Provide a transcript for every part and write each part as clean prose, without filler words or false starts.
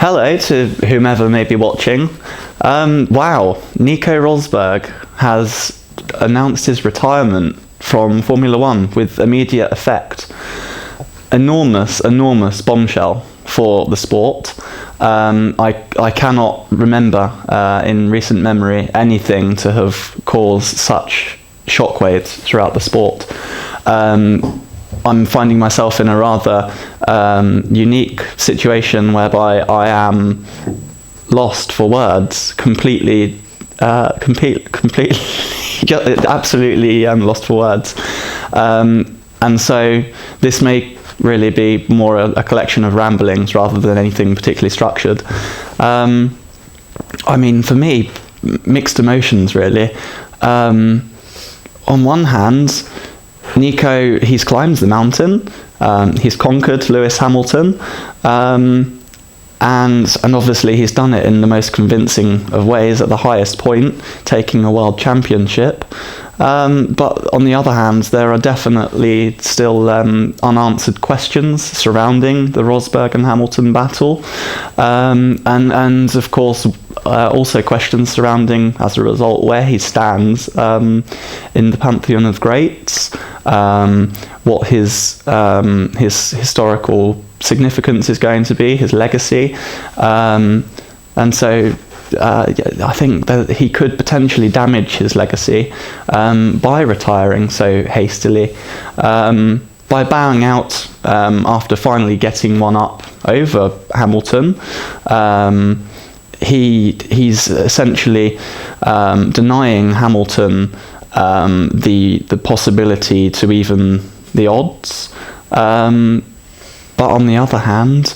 Hello to whomever may be watching. Wow, Nico Rosberg has announced his retirement from Formula One with immediate effect. Enormous bombshell for the sport. I cannot remember in recent memory anything to have caused such shockwaves throughout the sport. I'm finding myself in a rather unique situation whereby I am lost for words, completely, absolutely lost for words. And so this may really be more a collection of ramblings rather than anything particularly structured. I mean, for me, mixed emotions really. On one hand, Nico, he's climbed the mountain, he's conquered Lewis Hamilton, and obviously he's done it in the most convincing of ways at the highest point, taking a world championship. But on the other hand, there are definitely still unanswered questions surrounding the Rosberg and Hamilton battle, and of course also questions surrounding, as a result, where he stands in the pantheon of greats, what his historical significance is going to be, his legacy, and so I think that he could potentially damage his legacy by retiring so hastily, by bowing out after finally getting one up over Hamilton. He's essentially denying Hamilton the possibility to even the odds. But on the other hand,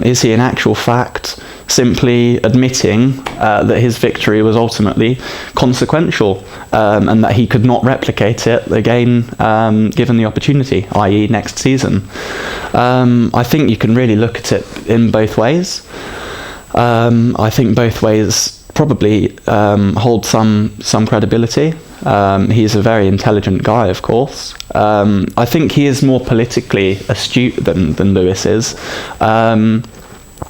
is he in actual fact simply admitting that his victory was ultimately consequential, and that he could not replicate it again given the opportunity, i.e. next season? I think you can really look at it in both ways. I think both ways probably hold some credibility. He's a very intelligent guy, of course. I think he is more politically astute than Lewis is.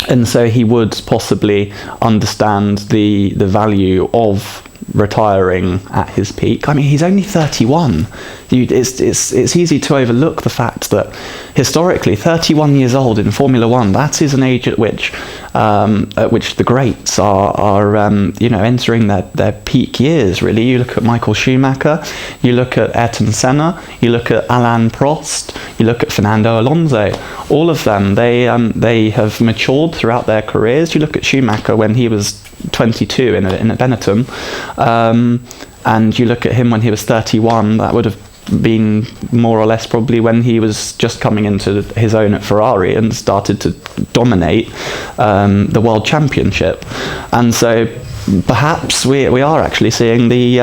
And so he would possibly understand the value of retiring at his peak. I mean, he's only 31. It's easy to overlook the fact that historically 31 years old in Formula One, that is an age at which the greats are entering their peak years, really. You look at Michael Schumacher, you look at Ayrton Senna, you look at Alain Prost, you look at Fernando Alonso. All of them, they have matured throughout their careers. You look at Schumacher when he was 22 in a Benetton, and you look at him when he was 31, that would have been more or less probably when he was just coming into his own at Ferrari and started to dominate the world championship. And so perhaps we are actually seeing the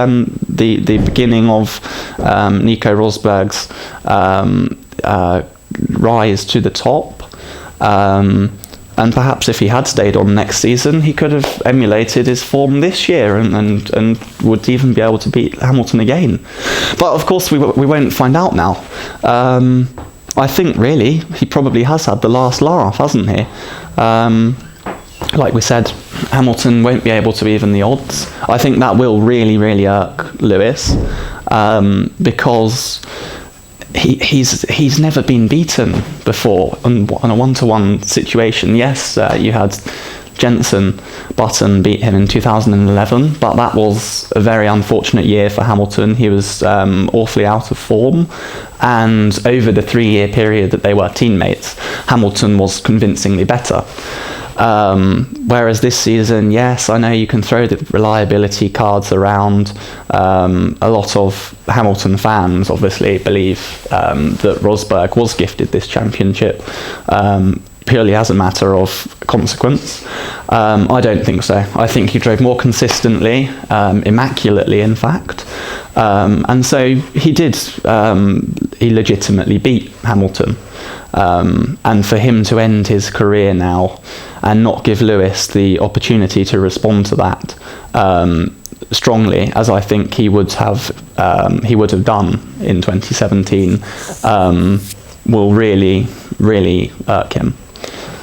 beginning of Nico Rosberg's rise to the top. And perhaps if he had stayed on next season, he could have emulated his form this year and would even be able to beat Hamilton again. But of course, we won't find out now. I think really he probably has had the last laugh, hasn't he? Like we said, Hamilton won't be able to even the odds. I think that will really irk Lewis, because he's never been beaten before on a one-to-one situation. Yes, you had Jenson Button beat him in 2011, but that was a very unfortunate year for Hamilton. He was awfully out of form, and over the 3-year period that they were teammates, Hamilton was convincingly better. Whereas this season, yes, I know you can throw the reliability cards around. A lot of Hamilton fans obviously believe that Rosberg was gifted this championship purely as a matter of consequence. I don't think so. I think he drove more consistently, immaculately in fact. And so he did, he legitimately beat Hamilton. And for him to end his career now and not give Lewis the opportunity to respond to that strongly, as I think he would have done in 2017, will really irk him.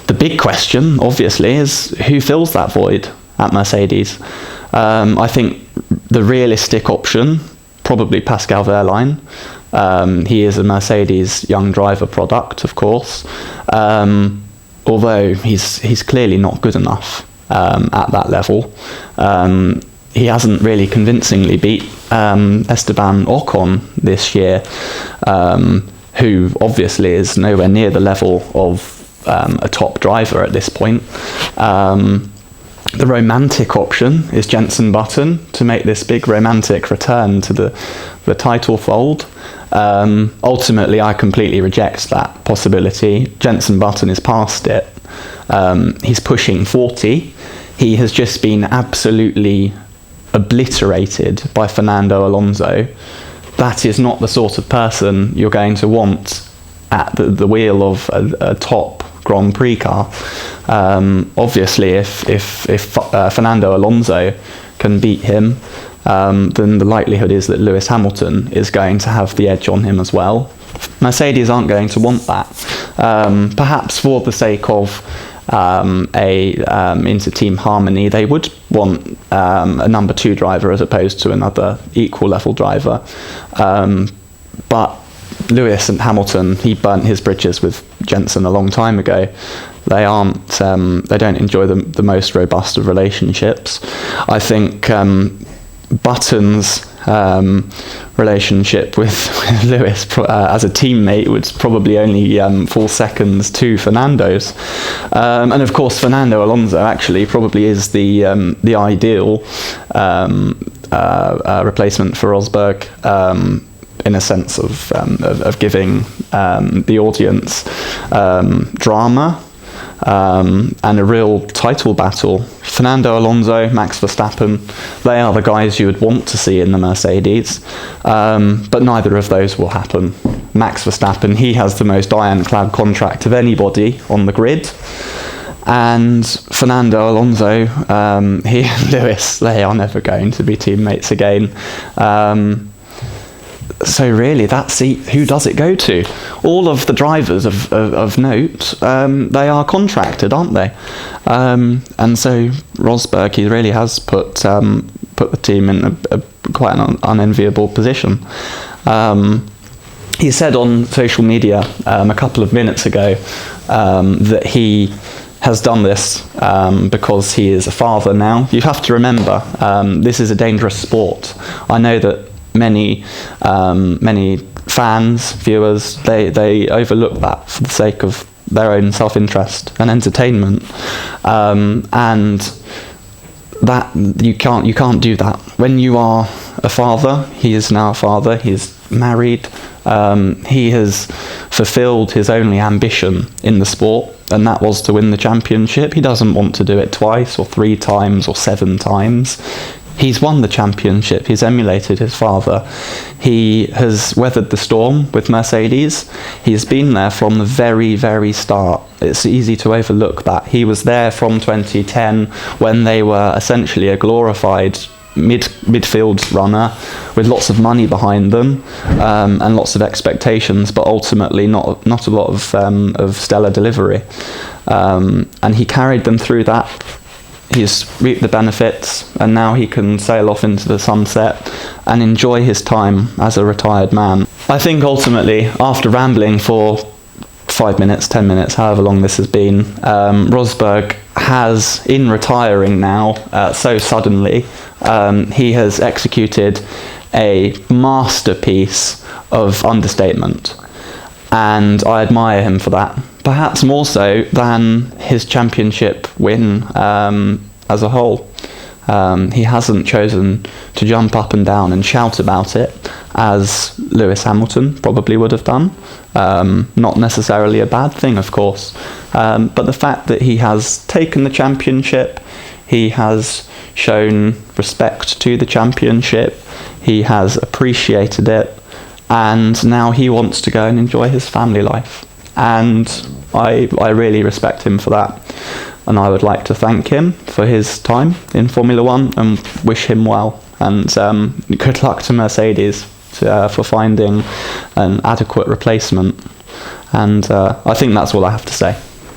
The big question, obviously, is who fills that void at Mercedes. I think the realistic option, probably Pascal Wehrlein. He is a Mercedes young driver product, of course, although he's clearly not good enough at that level. He hasn't really convincingly beat Esteban Ocon this year, who obviously is nowhere near the level of a top driver at this point. The romantic option is Jenson Button to make this big romantic return to the title fold. Ultimately, I completely reject that possibility. Jenson Button is past it. He's pushing 40. He has just been absolutely obliterated by Fernando Alonso. That is not the sort of person you're going to want at the wheel of a top Grand Prix car. Obviously, if Fernando Alonso can beat him, then the likelihood is that Lewis Hamilton is going to have the edge on him as well. Mercedes aren't going to want that. Perhaps for the sake of inter-team harmony, they would want a number 2 driver as opposed to another equal level driver. But Lewis and Hamilton, he burnt his bridges with Jenson a long time ago. They aren't. They don't enjoy the most robust of relationships. I think Button's relationship with Lewis as a teammate would probably only fall seconds to Fernando's. And of course, Fernando Alonso actually probably is the ideal replacement for Rosberg. In a sense of giving the audience drama and a real title battle. Fernando Alonso, Max Verstappen, they are the guys you would want to see in the Mercedes, but neither of those will happen. Max Verstappen, he has the most ironclad contract of anybody on the grid, and Fernando Alonso, he and Lewis, they are never going to be teammates again. So really, that's who does it go to? All of the drivers of note, they are contracted, aren't they? And so Rosberg, he really has put the team in quite an unenviable position. He said on social media a couple of minutes ago that he has done this because he is a father now. You have to remember, this is a dangerous sport. I know that many fans, viewers, they overlook that for the sake of their own self-interest and entertainment, and that you can't do that. When you are a father, he is now a father, he's married, he has fulfilled his only ambition in the sport, and that was to win the championship. He doesn't want to do it twice or 3 times or 7 times. He's won the championship. He's emulated his father. He has weathered the storm with Mercedes. He's been there from the very, very start. It's easy to overlook that. He was there from 2010 when they were essentially a glorified midfield runner with lots of money behind them and lots of expectations, but ultimately not a lot of stellar delivery. And he carried them through that. He's reaped the benefits, and now he can sail off into the sunset and enjoy his time as a retired man. I think ultimately, after rambling for 5 minutes, 10 minutes, however long this has been, Rosberg has, in retiring now so suddenly, he has executed a masterpiece of understatement, and I admire him for that. Perhaps more so than his championship win as a whole. He hasn't chosen to jump up and down and shout about it as Lewis Hamilton probably would have done. Not necessarily a bad thing, of course, but the fact that he has taken the championship, he has shown respect to the championship, he has appreciated it, and now he wants to go and enjoy his family life. And I really respect him for that, and I would like to thank him for his time in Formula One and wish him well, and good luck to Mercedes for finding an adequate replacement, and I think that's all I have to say.